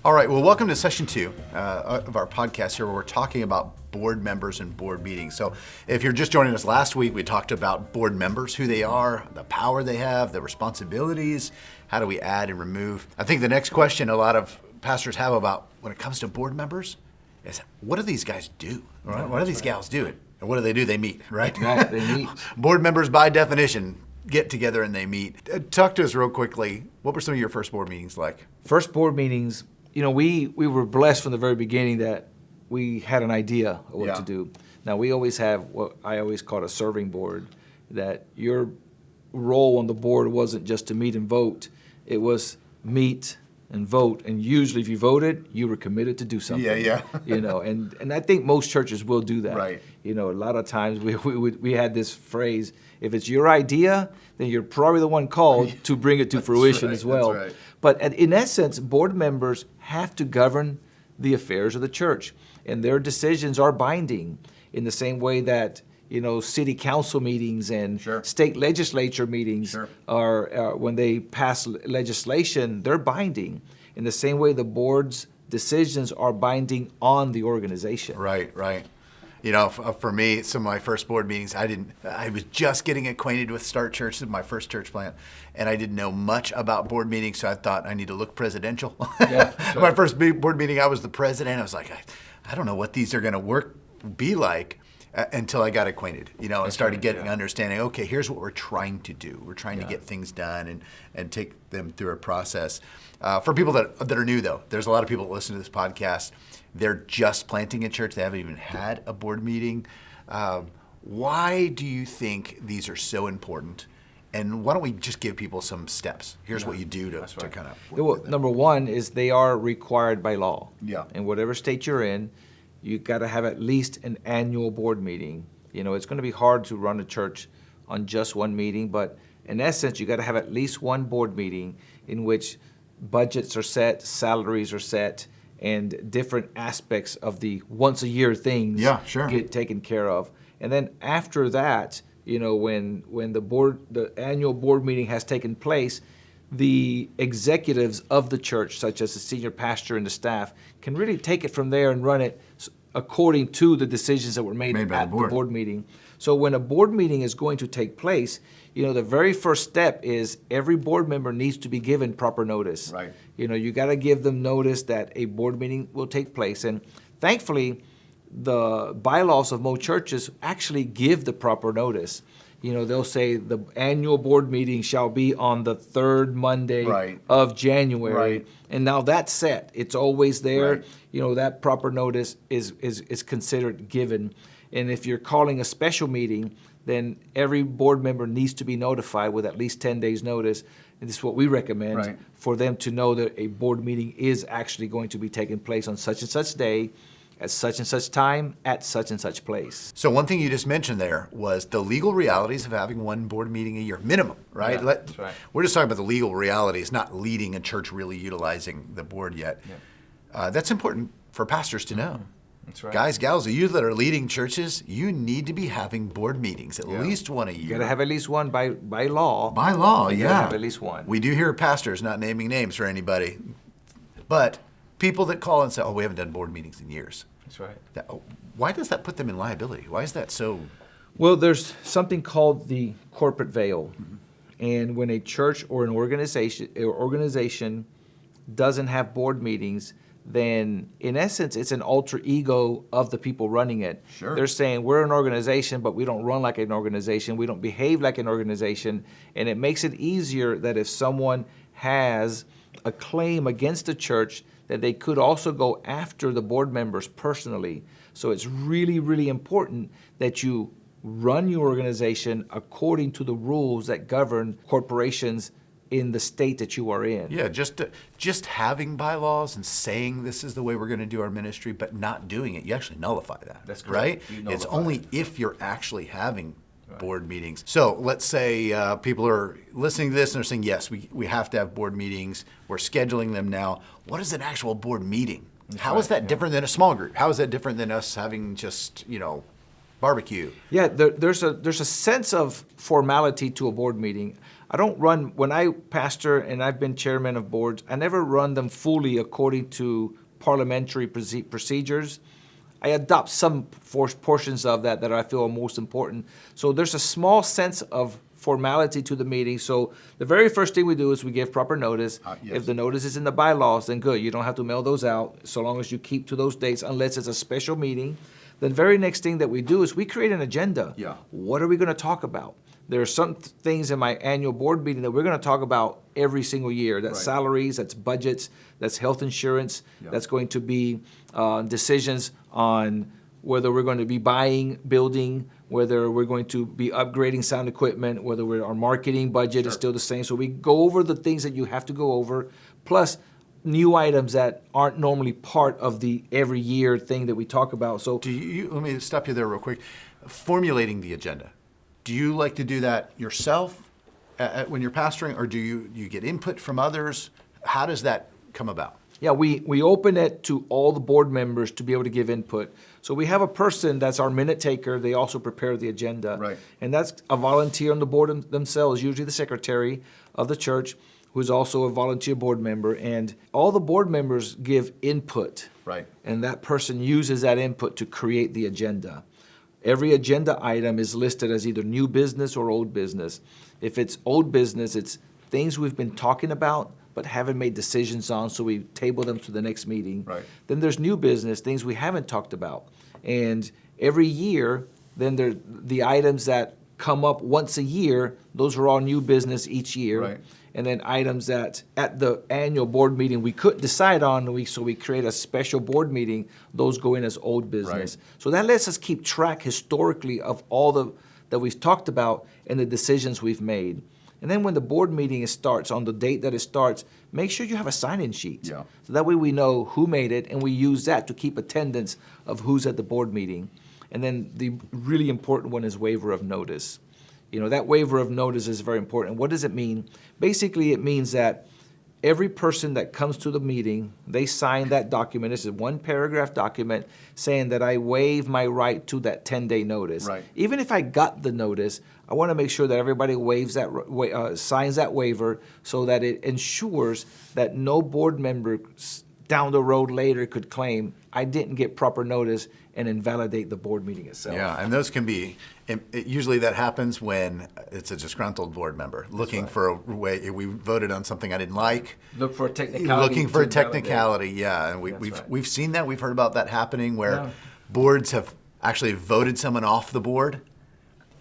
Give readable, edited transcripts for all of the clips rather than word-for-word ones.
All right, well, welcome to session 2 of our podcast here, where we're talking about board members and board meetings. So if you're just joining us, last week we talked about board members, who they are, the power they have, the responsibilities, how do we add and remove. I think the next question a lot of pastors have about when it comes to board members is, what do these guys do? Right? What do these gals do? And what do? They meet, right? Right, they meet. Board members, by definition, get together and they meet. Talk to us real quickly. What were some of your first board meetings like? First board meetings, we were blessed from the very beginning that we had an idea of what to do. Now, we always have what I always call a serving board, that your role on the board wasn't just to meet and vote. It was meet and vote. And usually if you voted, you were committed to do something. Yeah. And I think most churches will do that. Right. A lot of times we had this phrase, if it's your idea, then you're probably the one called to bring it to fruition as well. That's right. But in essence, board members have to govern the affairs of the church, and their decisions are binding in the same way that city council meetings and state legislature meetings are when they pass legislation, they're binding. In the same way, the board's decisions are binding on the organization. Right. For me, some of my first board meetings, I was just getting acquainted with StartCHURCH, this is my first church plant, and I didn't know much about board meetings, so I thought I need to look presidential. Yeah, My first board meeting, I was the president. I was like, I don't know what these are going to be like until I got acquainted, and started getting understanding, okay, here's what we're trying to do. We're trying to get things done and take them through a process. For people that are new, though, there's a lot of people that listen to this podcast. They're just planting a church. They haven't even had a board meeting. Why do you think these are so important? And why don't we just give people some steps? Here's what you do to kind of... Well, number one is they are required by law. Yeah. In whatever state you're in, you've got to have at least an annual board meeting. It's going to be hard to run a church on just one meeting, but in essence, you got to have at least one board meeting in which budgets are set, salaries are set, and different aspects of the once a year things get taken care of. And then after that, when the annual board meeting has taken place, the executives of the church, such as the senior pastor and the staff, can really take it from there and run it according to the decisions that were made at the board meeting. So when a board meeting is going to take place, the very first step is every board member needs to be given proper notice. Right. You got to give them notice that a board meeting will take place. And thankfully, the bylaws of most churches actually give the proper notice. They'll say the annual board meeting shall be on the third Monday of January. Right. And now that's set. It's always there. Right. That proper notice is considered given. And if you're calling a special meeting, then every board member needs to be notified with at least 10 days notice. And this is what we recommend for them to know that a board meeting is actually going to be taking place on such and such day, at such and such time, at such and such place. So one thing you just mentioned there was the legal realities of having one board meeting a year, minimum, right? Yeah, that's right. We're just talking about the legal realities, not leading a church really utilizing the board yet. Yeah. That's important for pastors to know. That's right. Guys, gals, you that are leading churches, you need to be having board meetings, at least one a year. You got to have at least one by law. By law, you gotta have at least one. We do hear pastors not naming names for anybody, but people that call and say, we haven't done board meetings in years. That's right. Why does that put them in liability? Why is that so? Well, there's something called the corporate veil. Mm-hmm. And when a church or an organization doesn't have board meetings, then in essence, it's an alter ego of the people running it. Sure. They're saying we're an organization, but we don't run like an organization. We don't behave like an organization. And it makes it easier that if someone has a claim against the church, that they could also go after the board members personally. So it's really, really important that you run your organization according to the rules that govern corporations in the state that you are in. Yeah, just having bylaws and saying this is the way we're going to do our ministry, but not doing it, you actually nullify that. That's correct. Right? It's only if you're actually having board meetings. So let's say people are listening to this and they're saying, yes, we have to have board meetings. We're scheduling them now. What is an actual board meeting? How is that different than a small group? How is that different than us having just, barbecue? Yeah, there's a sense of formality to a board meeting. I don't run, when I pastor and I've been chairman of boards, I never run them fully according to parliamentary procedures. I adopt some portions of that I feel are most important. So there's a small sense of formality to the meeting. So the very first thing we do is we give proper notice. Yes. If the notice is in the bylaws, then good. You don't have to mail those out so long as you keep to those dates, unless it's a special meeting. The very next thing that we do is we create an agenda. Yeah. What are we going to talk about? There are some things in my annual board meeting that we're going to talk about every single year. That's Right. salaries, that's budgets, that's health insurance, Yeah. that's going to be decisions on whether we're going to be buying, building, whether we're going to be upgrading sound equipment, whether our marketing budget is still the same. So we go over the things that you have to go over, plus new items that aren't normally part of the every year thing that we talk about. So Let me stop you there real quick. Formulating the agenda. Do you like to do that yourself when you're pastoring, or do you get input from others? How does that come about? yeah, we open it to all the board members to be able to give input. So we have a person that's our minute taker. They also prepare the agenda. Right. And that's a volunteer on the board themselves, usually the secretary of the church, who's also a volunteer board member. And all the board members give input. Right. And that person uses that input to create the agenda. Every agenda item is listed as either new business or old business. If it's old business, it's things we've been talking about but haven't made decisions on, so we table them to the next meeting. Right. Then there's new business, things we haven't talked about. And every year, then there the items that come up once a year, those are all new business each year. Right. And then items that at the annual board meeting we couldn't decide on, so we create a special board meeting, those go in as old business. Right. So that lets us keep track historically of all that we've talked about and the decisions we've made. And then when the board meeting starts, on the date that it starts, make sure you have a sign-in sheet. Yeah. So that way we know who made it, and we use that to keep attendance of who's at the board meeting. And then the really important one is waiver of notice. That waiver of notice is very important. What does it mean? Basically, it means that every person that comes to the meeting, they sign that document. This is one paragraph document saying that I waive my right to that 10-day notice. Right. Even if I got the notice, I want to make sure that everybody signs that waiver so that it ensures that no board member down the road later could claim I didn't get proper notice and invalidate the board meeting itself. Yeah, and those can be, usually that happens when it's a disgruntled board member looking for a way, we voted on something I didn't like. Look for a technicality. Looking for a to invalidate. technicality, yeah. And Right. we've seen that, we've heard about that happening where Yeah. boards have actually voted someone off the board,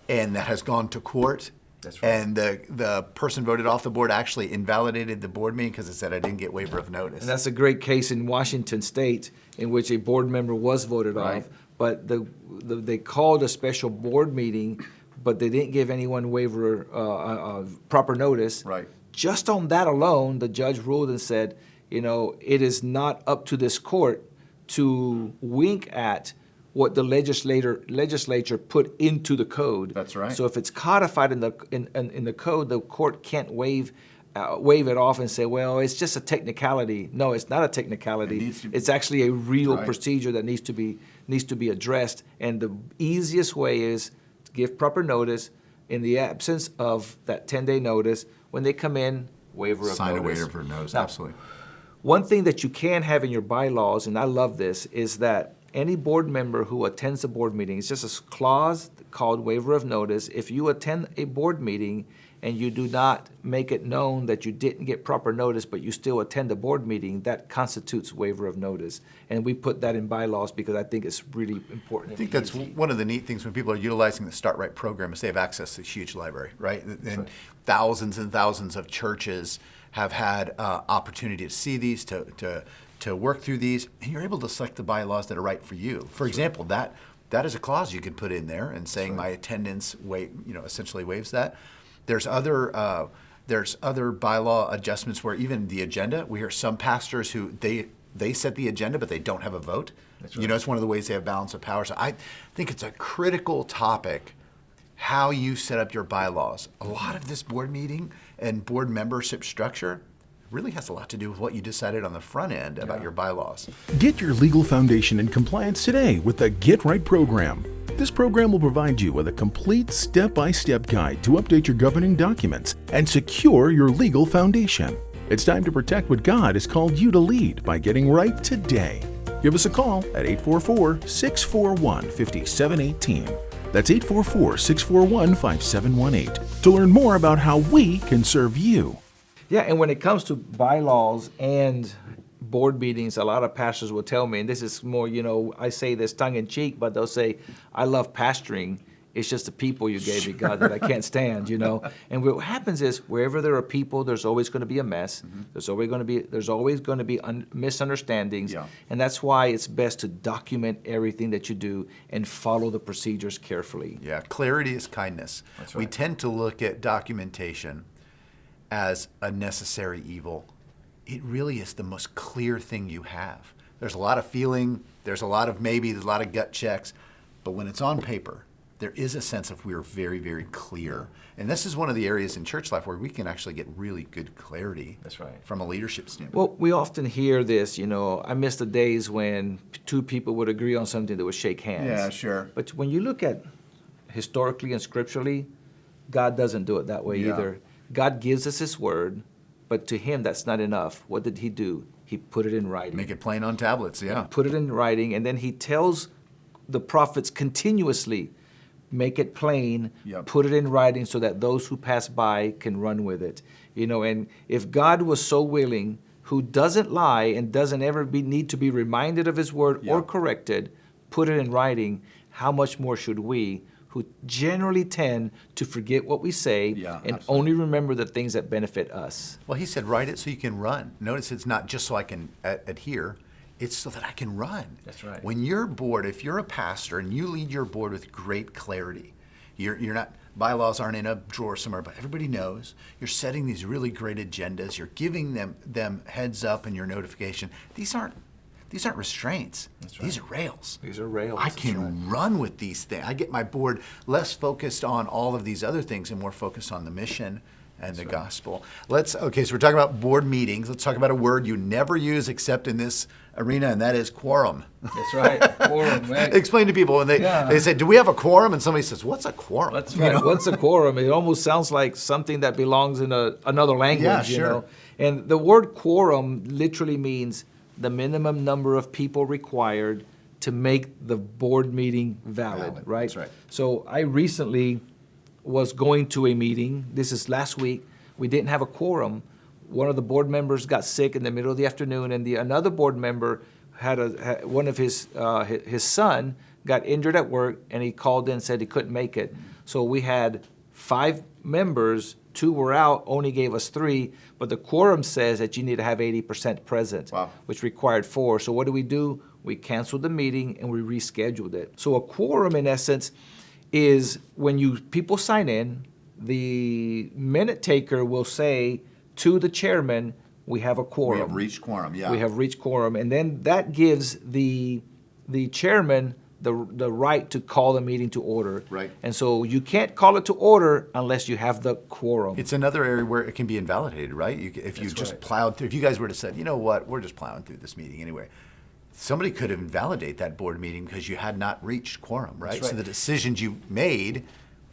and that has gone to court. That's right. And the person voted off the board actually invalidated the board meeting because it said I didn't get waiver of notice. And that's a great case in Washington State in which a board member was voted Right. off, but they called a special board meeting, but they didn't give anyone waiver proper notice. Right. Just on that alone, the judge ruled and said, it is not up to this court to wink at what the legislature put into the code. That's right. So if it's codified in the code, the court can't waive it off and say, well, it's just a technicality. No, it's not a technicality. It's actually a real Right. procedure that needs to be addressed. And the easiest way is to give proper notice. In the absence of that 10-day notice, when they come in, waiver of Sign a notice. waiver of notice, Now, absolutely. one thing that you can have in your bylaws, and I love this, is that any board member who attends a board meeting, it's just a clause called waiver of notice. If you attend a board meeting and you do not make it known that you didn't get proper notice, but you still attend a board meeting, that constitutes waiver of notice. And we put that in bylaws because I think it's really important. I think that's one of the neat things when people are utilizing the Start Right program is they have access to this huge library, right? And thousands and thousands of churches have had opportunity to see these, to work through these, and you're able to select the bylaws that are right for you. For example, that is a clause you could put in there and saying my attendance essentially waives that. There's other bylaw adjustments where even the agenda, we hear some pastors who they set the agenda but they don't have a vote. That's right. It's one of the ways they have balance of power. So I think it's a critical topic how you set up your bylaws. A lot of this board meeting and board membership structure really has a lot to do with what you decided on the front end about your bylaws. Get your legal foundation in compliance today with the Get Right program. This program will provide you with a complete step-by-step guide to update your governing documents and secure your legal foundation. It's time to protect what God has called you to lead by getting right today. Give us a call at 844-641-5718. That's 844-641-5718 to learn more about how we can serve you. Yeah, and when it comes to bylaws and board meetings, a lot of pastors will tell me, and this is more, I say this tongue in cheek, but they'll say, I love pastoring. It's just the people you gave me, God, that I can't stand, And what happens is, wherever there are people, there's always going to be a mess. Mm-hmm. There's always going to be misunderstandings. Yeah. And that's why it's best to document everything that you do and follow the procedures carefully. Yeah, clarity is kindness. That's right. We tend to look at documentation as a necessary evil. It really is the most clear thing you have. There's a lot of feeling, there's a lot of maybe, there's a lot of gut checks, but when it's on paper, there is a sense of we're very, very clear. And this is one of the areas in church life where we can actually get really good clarity. That's right. From a leadership standpoint. Well, we often hear this, I miss the days when two people would agree on something that would shake hands. Yeah, sure. But when you look at historically and scripturally, God doesn't do it that way either. God gives us His word, but to Him that's not enough. What did He do? He put it in writing. Make it plain on tablets, yeah. Put it in writing, and then He tells the prophets continuously, make it plain, put it in writing so that those who pass by can run with it. And if God was so willing, who doesn't lie and doesn't ever need to be reminded of His word or corrected, put it in writing, how much more should we, who generally tend to forget what we say and only remember the things that benefit us? Well, He said, write it so you can run. Notice it's not just so I can adhere, it's so that I can run. That's right. When you're board, if you're a pastor and you lead your board with great clarity, you're not, bylaws aren't in a drawer somewhere, but everybody knows. You're setting these really great agendas. You're giving them heads up in your notification. These aren't restraints. That's right. These are rails. These are rails. I can run with these things. I get my board less focused on all of these other things and more focused on the mission and the gospel. So we're talking about board meetings. Let's talk about a word you never use except in this arena, and that is quorum. That's right, quorum. Right. Explain to people when they say, do we have a quorum? And somebody says, what's a quorum? That's right. What's a quorum? It almost sounds like something that belongs in another language. Yeah, sure. And the word quorum literally means the minimum number of people required to make the board meeting valid. Right? That's right. So I recently was going to a meeting. This is last week. We didn't have a quorum. One of the board members got sick in the middle of the afternoon, and another board member had one of his son got injured at work, and he called in and said he couldn't make it. So we had 5 members. 2 were out, only gave us 3, but the quorum says that you need to have 80% present, which required 4. So what do? We canceled the meeting and we rescheduled it. So a quorum, in essence, is when people sign in, the minute taker will say to the chairman, we have a quorum. We have reached quorum, We have reached quorum, and then that gives the chairman the right to call the meeting to order. Right. And so you can't call it to order unless you have the quorum. It's another area where it can be invalidated, right? If you just plowed through, if you guys were to say, you know what, we're just plowing through this meeting anyway, somebody could invalidate that board meeting because you had not reached quorum, right? So the decisions you made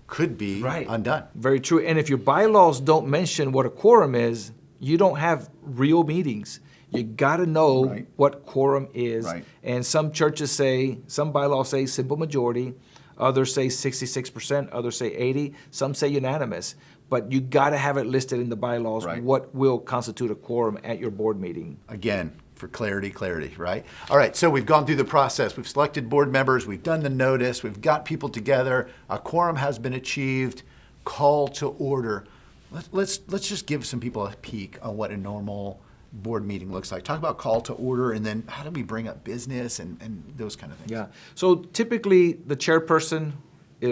could be undone. Very true. And if your bylaws don't mention what a quorum is, you don't have real meetings. You got to know what quorum is. Right. And some churches some bylaws say simple majority, others say 66%, others say 80%, some say unanimous. But you got to have it listed in the bylaws what will constitute a quorum at your board meeting. Again, for clarity, right? All right, so we've gone through the process. We've selected board members. We've done the notice. We've got people together. A quorum has been achieved. Call to order. Let's just give some people a peek on what a normal board meeting looks like. Talk about call to order, and then how do we bring up business and those kind of things. Yeah. So typically the chairperson,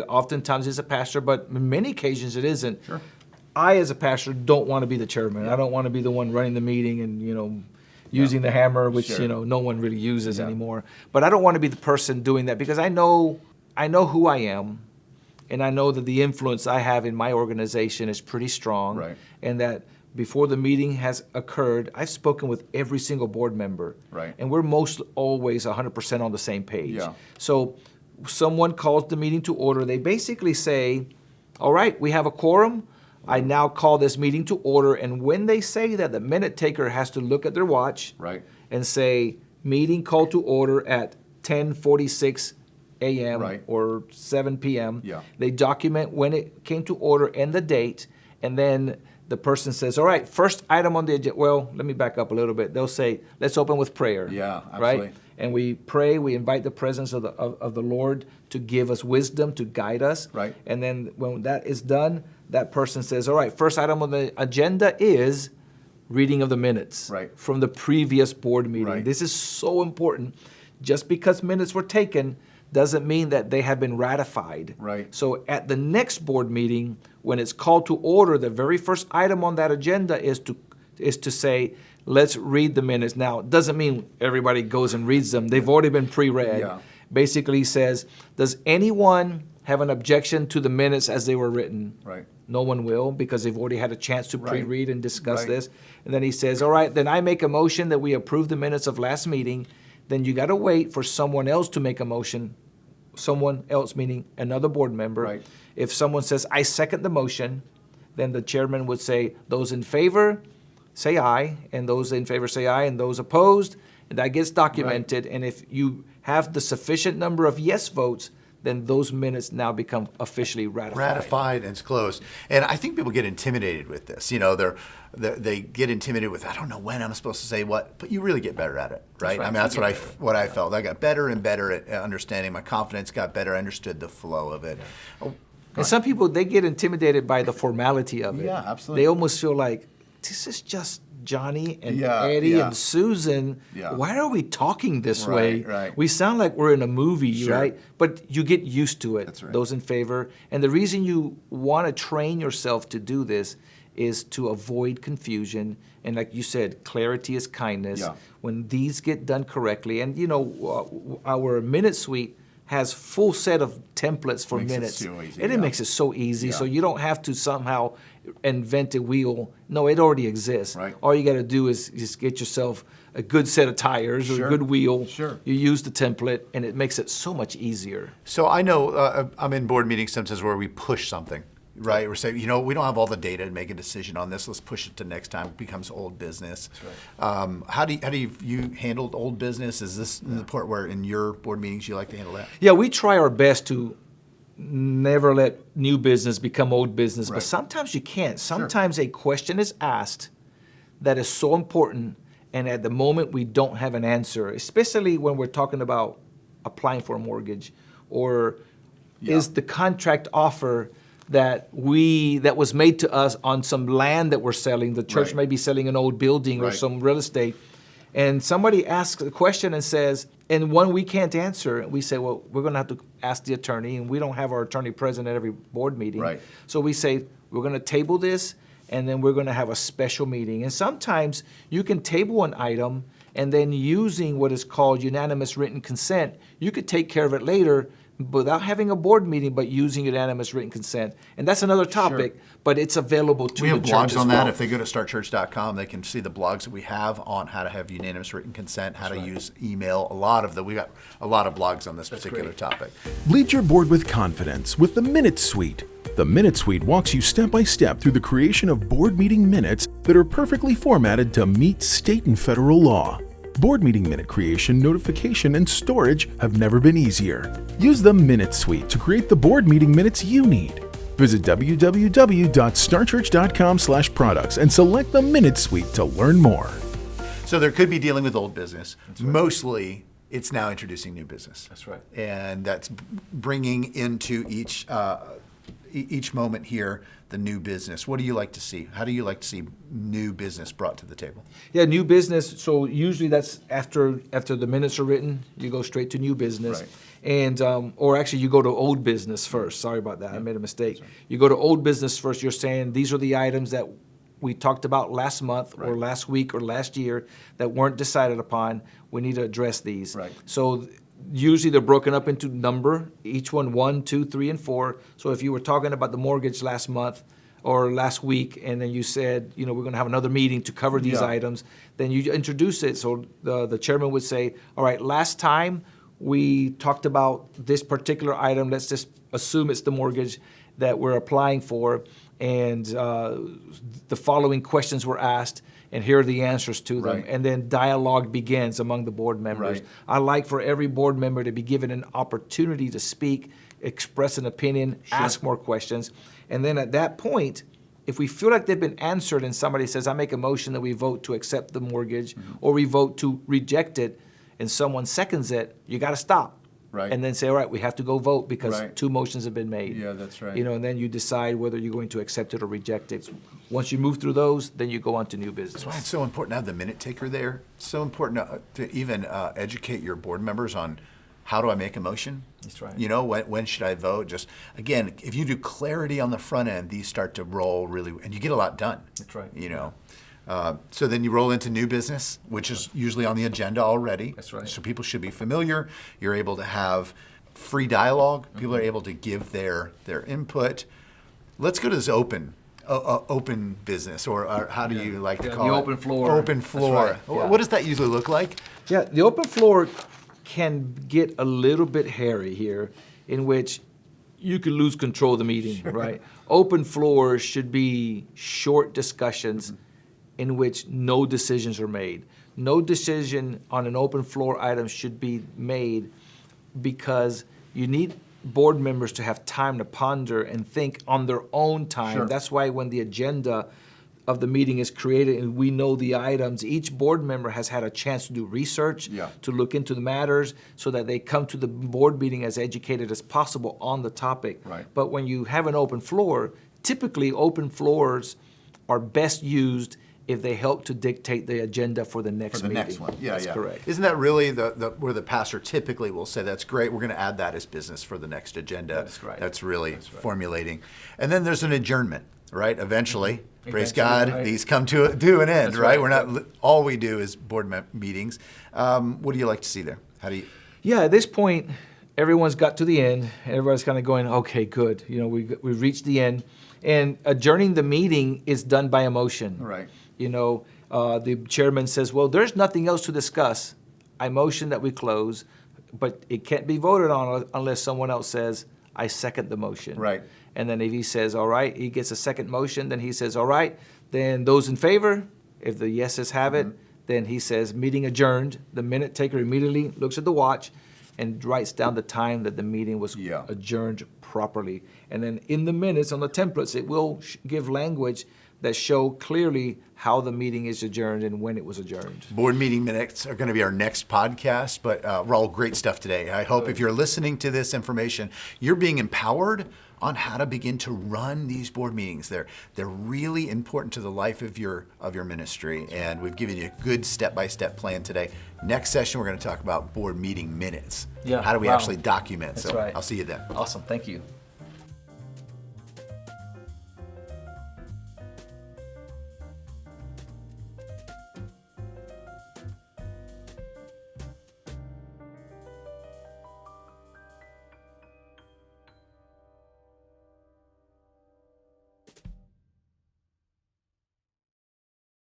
oftentimes is a pastor, but in many occasions it isn't. Sure. I, as a pastor, don't want to be the chairman. I don't want to be the one running the meeting and, using the hammer, which, no one really uses anymore. But I don't want to be the person doing that because I know who I am, and I know that the influence I have in my organization is pretty strong, and that before the meeting has occurred, I've spoken with every single board member. Right. And we're most always 100% on the same page. Yeah. So someone calls the meeting to order. They basically say, all right, we have a quorum. I now call this meeting to order. And when they say that, the minute taker has to look at their watch Right. and say, meeting called to order at 10:46 a.m. Right. or 7 p.m. Yeah. They document when it came to order and the date, and then the person says, all right, first item on the agenda. Well, let me back up a little bit. They'll say, let's open with prayer. Yeah, right? absolutely. And we pray, we invite the presence of the Lord to give us wisdom, to guide us. Right. And then when that is done, that person says, all right, first item on the agenda is reading of the minutes Right. from the previous board meeting. Right. This is so important. Just because minutes were taken doesn't mean that they have been ratified. Right. So at the next board meeting, when it's called to order, the very first item on that agenda is to say, let's read the minutes. Now, it doesn't mean everybody goes and reads them. They've already been pre-read. Yeah. Basically says, does anyone have an objection to the minutes as they were written? Right. No one will, because they've already had a chance to Right. pre-read and discuss Right. this. And then he says, all right, then I make a motion that we approve the minutes of last meeting. Then you got to wait for someone else to make a motion. Someone else meaning another board member. Right. If someone says, I second the motion, then the chairman would say, those in favor, say aye, and those in favor say aye, and those opposed, and that gets documented. And if you have the sufficient number of yes votes, then those minutes now become officially ratified. And it's closed. And I think people get intimidated with this. You know, they get intimidated with, I don't know when I'm supposed to say what, but you really get better at it, right? right. I mean, that's what I felt. I got better and better at understanding. My confidence got better. I understood the flow of it. Oh, And some people, they get intimidated by the formality of it. Yeah, absolutely. They almost feel like, this is just Johnny and Yeah, Eddie yeah. and Susan. Yeah. Why are we talking this Right, way? right. We sound like we're in a movie, Sure. right? But you get used to it, That's right. those in favor. And the reason you want to train yourself to do this is to avoid confusion. And like you said, clarity is kindness. Yeah. When these get done correctly, and you know, our minute suite has full set of templates for Makes it minutes. so easy, and it yeah. makes it so easy. Yeah. So you don't have to somehow invent a wheel. No, it already exists. Right. All you got to do is just get yourself a good set of tires or Sure. a good wheel. Sure. You use the template, and it makes it so much easier. So I know I'm in board meetings sometimes where we push something, right? We're saying, you know, we don't have all the data to make a decision on this. Let's push it to next time. It becomes old business. That's right. How do you handle old business? Is this the part where in your board meetings you like to handle that? Yeah, we try our best to never let new business become old business, Right. but sometimes you can't. Sometimes a question is asked that is so important, and at the moment we don't have an answer, especially when we're talking about applying for a mortgage, or Yeah. is the contract offer that was made to us on some land that we're selling. The church Right. may be selling an old building or Right. some real estate. And somebody asks a question and says, and one we can't answer, and we say, well, we're going to have to ask the attorney, and we don't have our attorney present at every board meeting. Right. So we say, we're going to table this, and then we're going to have a special meeting. And sometimes you can table an item, and then using what is called unanimous written consent, you could take care of it later without having a board meeting, but using unanimous written consent. And that's another topic, but it's available to We the have church blogs as on well. that. If they go to startchurch.com, they can see the blogs that we have on how to have unanimous written consent, how to use email. We got a lot of blogs on this particular great. topic. Lead your board with confidence with the Minute Suite. The Minute Suite walks you step by step through the creation of board meeting minutes that are perfectly formatted to meet state and federal law. Board meeting minute creation, notification, and storage have never been easier. Use the Minute Suite to create the board meeting minutes you need. Visit www.startchurch.com/products and select the Minute Suite to learn more. So there could be dealing with old business. Mostly, it's now introducing new business. That's right. And that's bringing into each moment here the new business. What do you like to see? How do you like to see new business brought to the table? Yeah, new business. So usually that's after the minutes are written, you go straight to new business. Right. And, or actually you go to old business first. Sorry about that, I made a mistake. You go to old business first. You're saying these are the items that we talked about last month or Right. last week or last year that weren't decided upon. We need to address these. Right. So usually they're broken up into number, each one 1, 2, 3, and 4. So if you were talking about the mortgage last month, or last week, and then you said, we're going to have another meeting to cover these items, then you introduce it. So the chairman would say, all right, last time we talked about this particular item. Let's just assume it's the mortgage that we're applying for, and the following questions were asked, and here are the answers to them. Right. And then dialogue begins among the board members. Right. I like for every board member to be given an opportunity to speak, express an opinion, ask more questions. And then at that point, if we feel like they've been answered and somebody says, I make a motion that we vote to accept the mortgage, or we vote to reject it, and someone seconds it, you got to stop. Right. And then say, all right, we have to go vote because Right. 2 motions have been made. Yeah, that's right. And then you decide whether you're going to accept it or reject it. Once you move through those, then you go on to new business. That's why it's so important to have the minute taker there. It's so important to even educate your board members on how do I make a motion? That's right. When should I vote? Just, again, if you do clarity on the front end, these start to roll really, and you get a lot done. That's right. So then you roll into new business, which is usually on the agenda already. That's right. So people should be familiar. You're able to have free dialogue. People are able to give their input. Let's go to this open business, or how do you like to call it? The open floor. Open floor. That's right. Yeah. What does that usually look like? Yeah, the open floor can get a little bit hairy here, in which you could lose control of the meeting, right? Open floors should be short discussions in which no decisions are made. No decision on an open floor item should be made because you need board members to have time to ponder and think on their own time. Sure. That's why when the agenda of the meeting is created and we know the items, each board member has had a chance to do research, to look into the matters so that they come to the board meeting as educated as possible on the topic. Right. But when you have an open floor, typically open floors are best used if they help to dictate the agenda for the next meeting. Next one. Yeah, That's correct. Isn't that really where the pastor typically will say, that's great, we're going to add that as business for the next agenda. That's right. That's really That's right. formulating. And then there's an adjournment, right? Eventually, praise Eventually, God, right. these come to an end, That's right? right. We're not, all we do is board meetings. What do you like to see there? How do you? Yeah, at this point, everyone's got to the end. Everybody's kind of going, okay, good. We've reached the end. And adjourning the meeting is done by a motion. Right. The chairman says, well, there's nothing else to discuss. I motion that we close, but it can't be voted on unless someone else says, I second the motion. Right. And then if he says, all right, he gets a second motion, then he says, all right, then those in favor, if the yeses have it, then he says, meeting adjourned. The minute taker immediately looks at the watch and writes down the time that the meeting was adjourned properly. And then in the minutes on the templates, it will give language that show clearly how the meeting is adjourned and when it was adjourned. Board meeting minutes are going to be our next podcast, but Raul, great stuff today. I hope if you're listening to this information, you're being empowered on how to begin to run these board meetings. They're really important to the life of your ministry, and we've given you a good step-by-step plan today. Next session, we're going to talk about board meeting minutes. Yeah, How do we wow. actually document? That's So right. I'll see you then. Awesome, thank you.